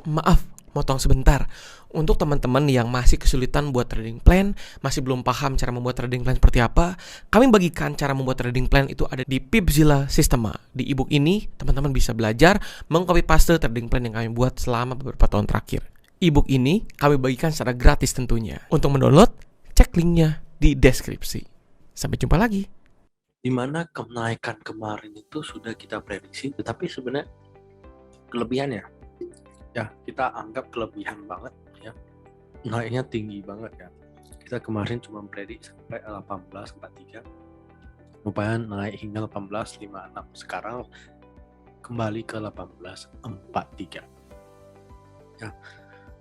Maaf, motong sebentar. Untuk teman-teman yang masih kesulitan buat trading plan, masih belum paham cara membuat trading plan seperti apa, kami bagikan cara membuat trading plan itu ada di Pipzilla Systema. Di ebook ini, teman-teman bisa belajar meng-copy paste trading plan yang kami buat selama beberapa tahun terakhir. Ebook ini kami bagikan secara gratis tentunya. Untuk mendownload, cek linknya di deskripsi. Sampai jumpa lagi. Di mana kenaikan kemarin itu sudah kita prediksi, tetapi sebenarnya kelebihannya ya kita anggap kelebihan banget ya, naiknya tinggi banget ya. Kita kemarin cuma prediksi sampai 18.43, rupanya naik hingga 18.56. Sekarang kembali ke 18.43 ya.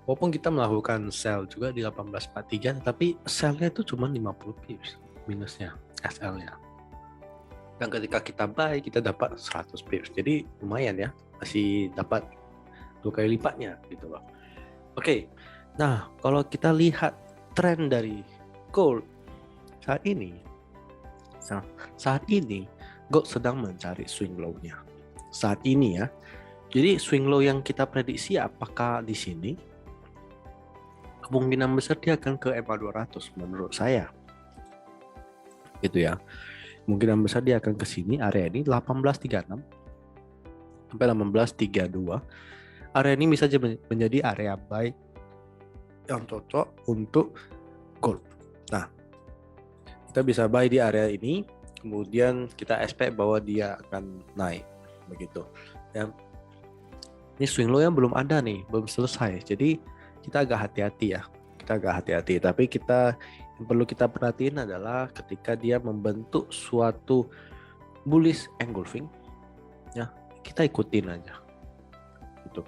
Walaupun kita melakukan sell juga di 18.43, tapi sell-nya itu cuma 50 pips minusnya SL-nya. Dan ketika kita buy, kita dapat 100 pips. Jadi lumayan ya, masih dapat 2 kali lipatnya gitu loh. Oke, nah kalau kita lihat tren dari gold saat ini gold sedang mencari swing low-nya saat ini ya. Jadi swing low yang kita prediksi apakah di sini? Kemungkinan besar dia akan ke EMA 200 menurut saya. Gitu ya. Kemungkinan besar dia akan ke sini, area ini 1836 sampai 1832. Area ini bisa menjadi area buy yang cocok untuk gold. Nah, kita bisa buy di area ini, kemudian kita expect bahwa dia akan naik begitu. Ya. Ini swing low yang belum ada nih, belum selesai. Jadi kita agak hati-hati ya. Tapi yang perlu kita perhatiin adalah ketika dia membentuk suatu bullish engulfing, ya kita ikutin aja, gitu.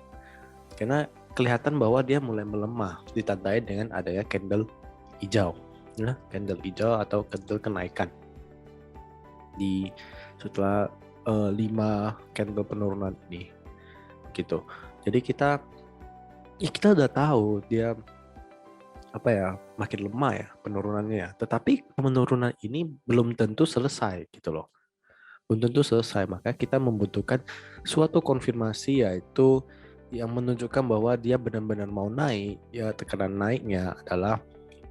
Karena kelihatan bahwa dia mulai melemah, ditandai dengan adanya candle hijau, ya, candle hijau atau candle kenaikan di setelah 5 candle penurunan ini, gitu. Jadi kita udah tahu dia makin lemah ya penurunannya, tetapi penurunan ini belum tentu selesai gitu loh, maka kita membutuhkan suatu konfirmasi, yaitu yang menunjukkan bahwa dia benar-benar mau naik ya. Tekanan naiknya adalah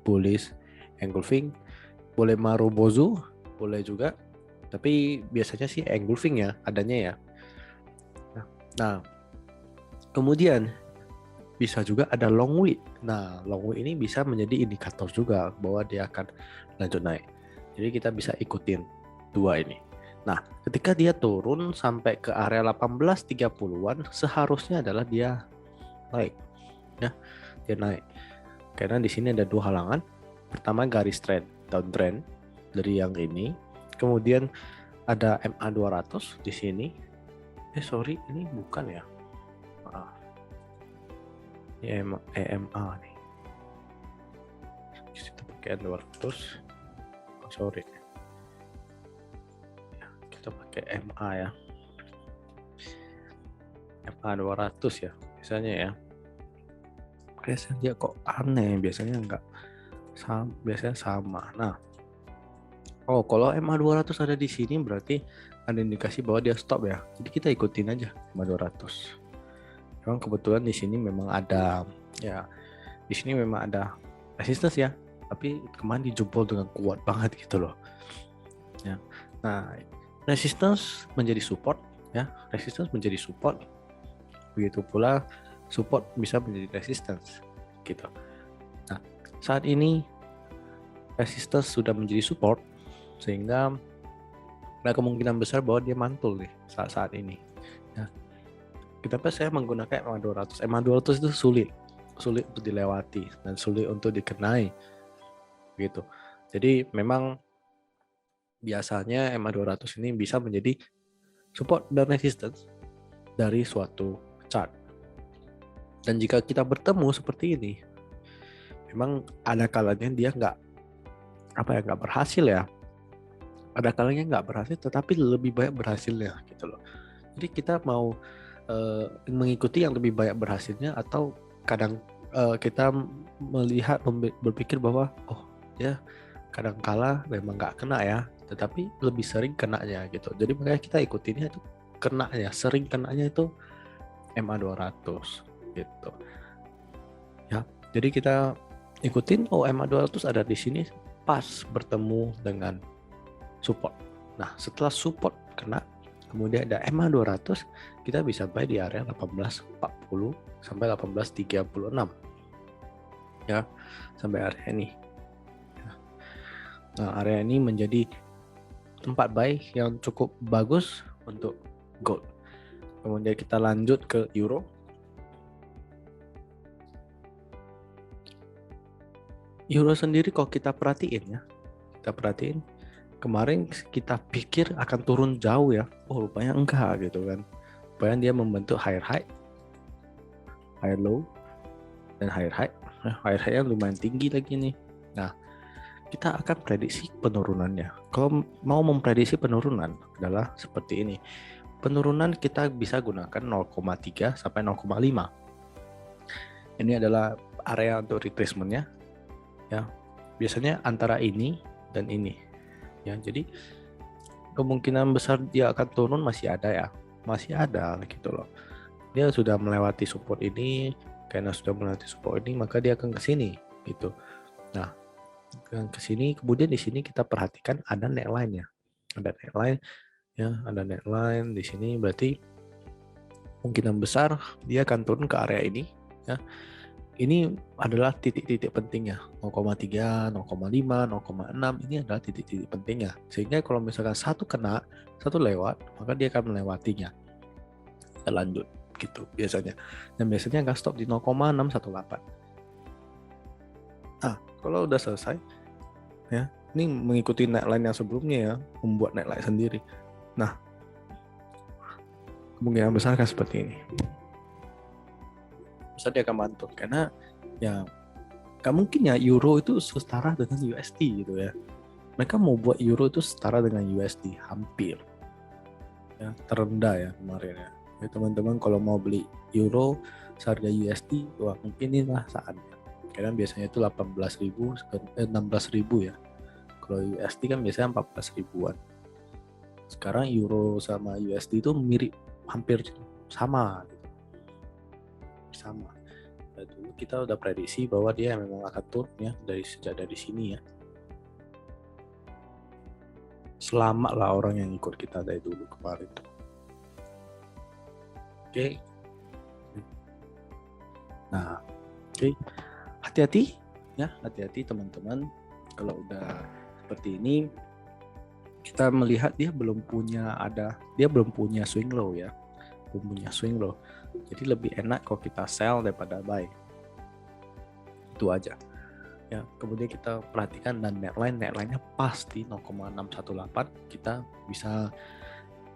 bullish engulfing, boleh marubozu boleh juga, tapi biasanya sih engulfing ya adanya ya. Nah kemudian bisa juga ada long wick. Nah, long wick ini bisa menjadi indikator juga bahwa dia akan lanjut naik. Jadi kita bisa ikutin dua ini. Nah, ketika dia turun sampai ke area 18.30-an, seharusnya adalah dia naik. Ya, dia naik. Karena di sini ada dua halangan. Pertama garis trend, downtrend dari yang ini. Kemudian ada MA 200 di sini. Ini bukan ya. Ini EMA nih. Kita pakai 200. Ya, kita pakai MA ya. MA 200 ya. Biasanya ya. Biasanya dia kok aneh, biasanya enggak sama, biasanya sama. Nah. Kalau MA 200 ada di sini berarti ada indikasi bahwa dia stop ya. Jadi kita ikutin aja MA 200. Memang kebetulan di sini memang ada resistance ya, tapi kemarin dijebol dengan kuat banget gitu loh ya. Nah, resistance menjadi support ya, begitu pula support bisa menjadi resistance gitu. Nah, saat ini resistance sudah menjadi support, sehingga ada kemungkinan besar bahwa dia mantul nih saat ini ya. Kenapa saya menggunakan MA 200? MA 200 itu sulit untuk dilewati dan sulit untuk dikenai gitu. Jadi memang biasanya MA 200 ini bisa menjadi support dan resistance dari suatu chart. Dan jika kita bertemu seperti ini, memang ada kalanya dia nggak berhasil ya. Ada kalanya nggak berhasil, tetapi lebih banyak berhasilnya gitu loh. Jadi kita mau mengikuti yang lebih banyak berhasilnya, atau kadang kita melihat berpikir bahwa kadang kala memang nggak kena ya, tetapi lebih sering kenanya gitu. Jadi makanya kita ikutinnya itu sering kenanya itu MA 200 gitu ya. Jadi kita ikutin, oh EMA 200 ada di sini pas bertemu dengan support. Nah, setelah support kena, kemudian ada EMA 200, kita bisa buy di area 1840 sampai 1836 ya, sampai area ini. Nah, area ini menjadi tempat buy yang cukup bagus untuk gold. Kemudian kita lanjut ke euro. Euro sendiri kalau kita perhatiin kemarin kita pikir akan turun jauh ya, oh rupanya enggak gitu kan. Rupanya dia membentuk higher high, higher low, dan higher high. Higher high-nya lumayan tinggi lagi nih. Nah, kita akan prediksi penurunannya. Kalau mau memprediksi penurunan adalah seperti ini. Penurunan kita bisa gunakan 0,3 sampai 0,5. Ini adalah area untuk retracement-nya. Ya, biasanya antara ini dan ini. Ya, jadi kemungkinan besar dia akan turun masih ada ya, masih ada gitu loh. Dia sudah melewati support ini, karena sudah melewati support ini maka dia akan ke sini gitu. Nah, ke sini, kemudian di sini kita perhatikan ada neckline-nya. Ada neckline ya, ada neckline di sini, berarti kemungkinan besar dia akan turun ke area ini ya. Ini adalah titik-titik pentingnya, 0,3, 0,5, 0,6, ini adalah titik-titik pentingnya. Sehingga kalau misalkan satu kena, satu lewat, maka dia akan melewatinya. Kita lanjut gitu biasanya. Dan biasanya nggak stop di 0,618. Nah, kalau udah selesai ya, ini mengikuti neckline yang sebelumnya ya, membuat neckline sendiri. Nah, kemungkinan besar kan seperti ini. Besar dia akan mantul karena ya gak mungkin ya euro itu setara dengan USD gitu ya. Mereka mau buat euro itu setara dengan USD hampir ya, terendah ya kemarin ya. Ya teman-teman kalau mau beli euro seharga USD, wah mungkin inilah saatnya. Karena biasanya itu 18.000 16.000 ya. Kalau USD kan biasanya 14 ribuan. Sekarang euro sama USD itu mirip, hampir sama gitu. Sama. Nah, dulu kita udah prediksi bahwa dia memang akan turun ya sejak dari sini ya. Selamat lah orang yang ikut kita dari dulu kemarin. Oke. Nah, oke. Hati-hati ya, hati-hati teman-teman. Kalau udah seperti ini, kita melihat dia belum punya swing low ya. Belum punya swing low. Jadi lebih enak kalau kita sell daripada buy. Itu aja. Ya, kemudian kita perhatikan dan neckline-nya pas di 0,618. Kita bisa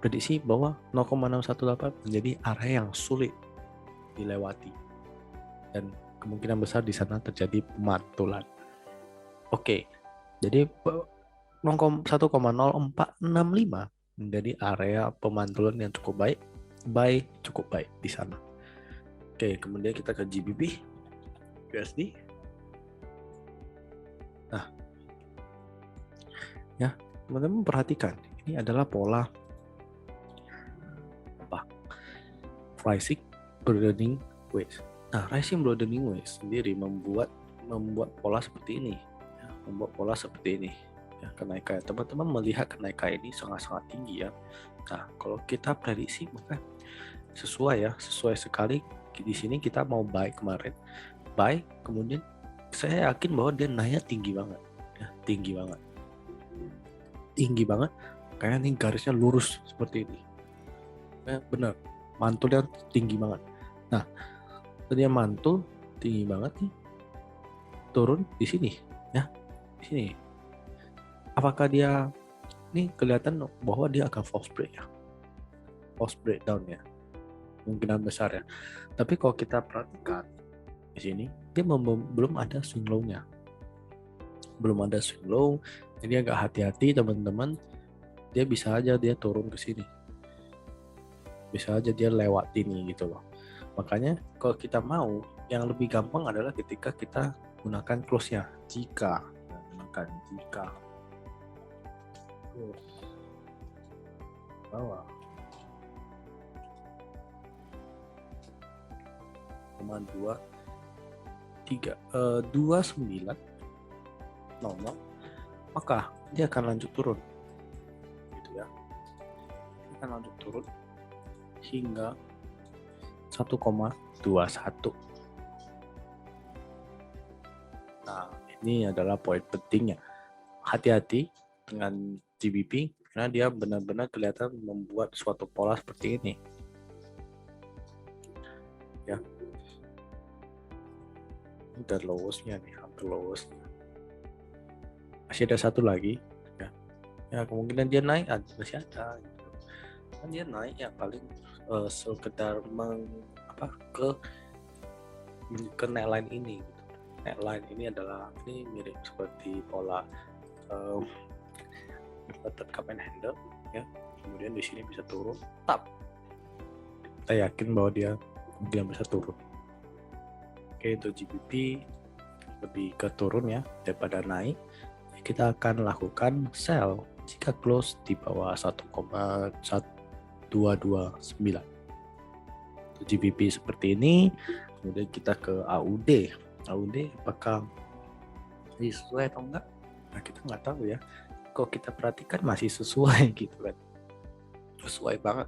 prediksi bahwa 0,618 menjadi area yang sulit dilewati. Dan kemungkinan besar di sana terjadi pemantulan. Oke. Jadi 1,0465 menjadi area pemantulan yang cukup baik. Buy cukup baik di sana. Oke, kemudian kita ke GBP USD. Nah, ya teman-teman perhatikan, ini adalah pola rising broadening wedge. Nah, rising broadening wedge sendiri membuat pola seperti ini, ya, membuat pola seperti ini. Ya, kenaikan teman-teman melihat kenaikan ini sangat-sangat tinggi ya. Nah, kalau kita prediksi maka sesuai sekali di sini kita mau buy kemarin, buy, kemudian saya yakin bahwa dia naik tinggi banget, ya, tinggi banget, kayak ini garisnya lurus seperti ini, ya, benar, mantulnya tinggi banget. Nah, dia mantul tinggi banget nih, turun di sini, ya, di sini. Apakah dia ini kelihatan bahwa dia akan false break ya, false breakdown ya, kemungkinan besar ya. Tapi kalau kita perhatikan di sini, dia belum ada swing low-nya, jadi agak hati-hati teman-teman. Dia bisa aja dia turun ke sini, bisa aja dia lewat ini gitu loh. Makanya kalau kita mau, yang lebih gampang adalah ketika kita gunakan close-nya. Jika bawah 0,2900, maka dia akan lanjut turun gitu ya. Dia akan lanjut turun hingga 1,21. Nah, ini adalah poin pentingnya. Hati-hati dengan GBP karena dia benar-benar kelihatan membuat suatu pola seperti ini. Ya. Ini udah lowest-nya nih, hampir lowest. Masih ada satu lagi ya. Ya, kemungkinan dia naik masih ada gitu. Kan dia naik ya paling sekedar ke neckline ini gitu. Neckline ini mirip seperti pola inverted cup and handle ya. Kemudian di sini bisa turun, tap. Kita yakin bahwa dia bisa turun. Oke, untuk GBP lebih ke turun ya daripada naik. Kita akan lakukan sell jika close di bawah 1,1229. Untuk GBP seperti ini. Kemudian kita ke AUD. AUD apakah sesuai atau enggak? Nah, kita nggak tahu ya. Kok kita perhatikan masih sesuai gitu kan. Sesuai banget.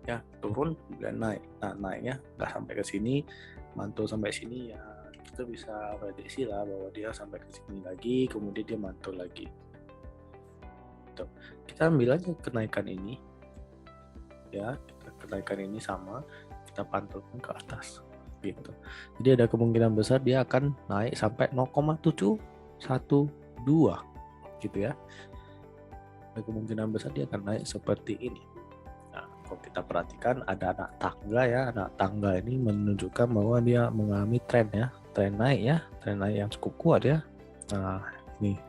Ya, turun dan naik. Nah, naiknya nggak sampai ke sini, mantul sampai sini ya. Kita bisa prediksi lah bahwa dia sampai ke sini lagi, kemudian dia mantul lagi. Tuh. Kita ambil aja kenaikan ini. Ya, kenaikan ini sama, kita pantulkan ke atas. Gitu. Jadi ada kemungkinan besar dia akan naik sampai 0,712 gitu ya. Ada kemungkinan besar dia akan naik seperti ini. Nah, kalau kita perhatikan ada anak tangga ya. Anak tangga ini menunjukkan bahwa dia mengalami tren ya, tren naik yang cukup kuat ya. Nah, ini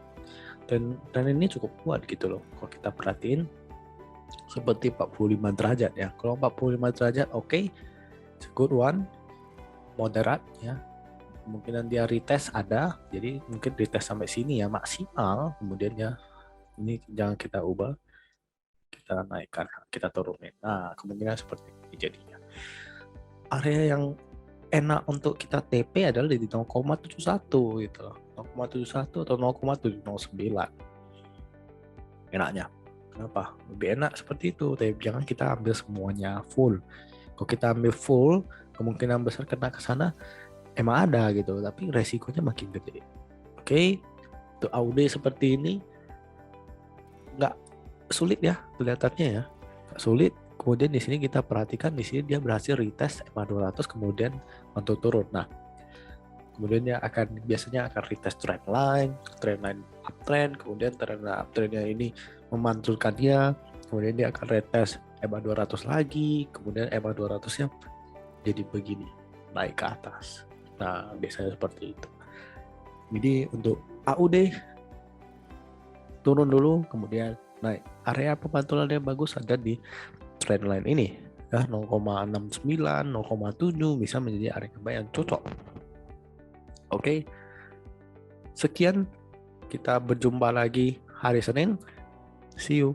tren ini cukup kuat gitu loh. Kalau kita perhatiin seperti 45 derajat ya. Kalau 45 derajat oke, it's a good one. Moderat ya, kemungkinan dia retest ada, jadi mungkin retest sampai sini ya maksimal, kemudian ya ini jangan kita ubah, kita naikkan, kita turunin. Nah, kemungkinan seperti ini jadinya. Area yang enak untuk kita TP adalah di 0,71 gitu loh, 0,71 atau 0,709. Enaknya, kenapa? Lebih enak seperti itu, tapi jangan kita ambil semuanya full. Kalau kita ambil full, kemungkinan besar kena ke sana emang ada gitu, tapi resikonya makin gede. Oke, untuk AUD seperti ini nggak sulit ya kelihatannya ya, nggak sulit. Kemudian di sini kita perhatikan di sini dia berhasil retest EMA 200 kemudian mantul turun. Nah, kemudian dia biasanya akan retest trendline uptrend, kemudian trendline uptrendnya ini memantulkannya, kemudian dia akan retest EMA 200 lagi, kemudian EMA 200-nya jadi begini, naik ke atas. Nah, biasanya seperti itu. Jadi untuk AUD turun dulu, kemudian naik. Area pemantulan yang bagus ada di trendline ini. Ya, 0,69, 0,7 bisa menjadi area buy yang cocok. Oke. Sekian, kita berjumpa lagi hari Senin. See you.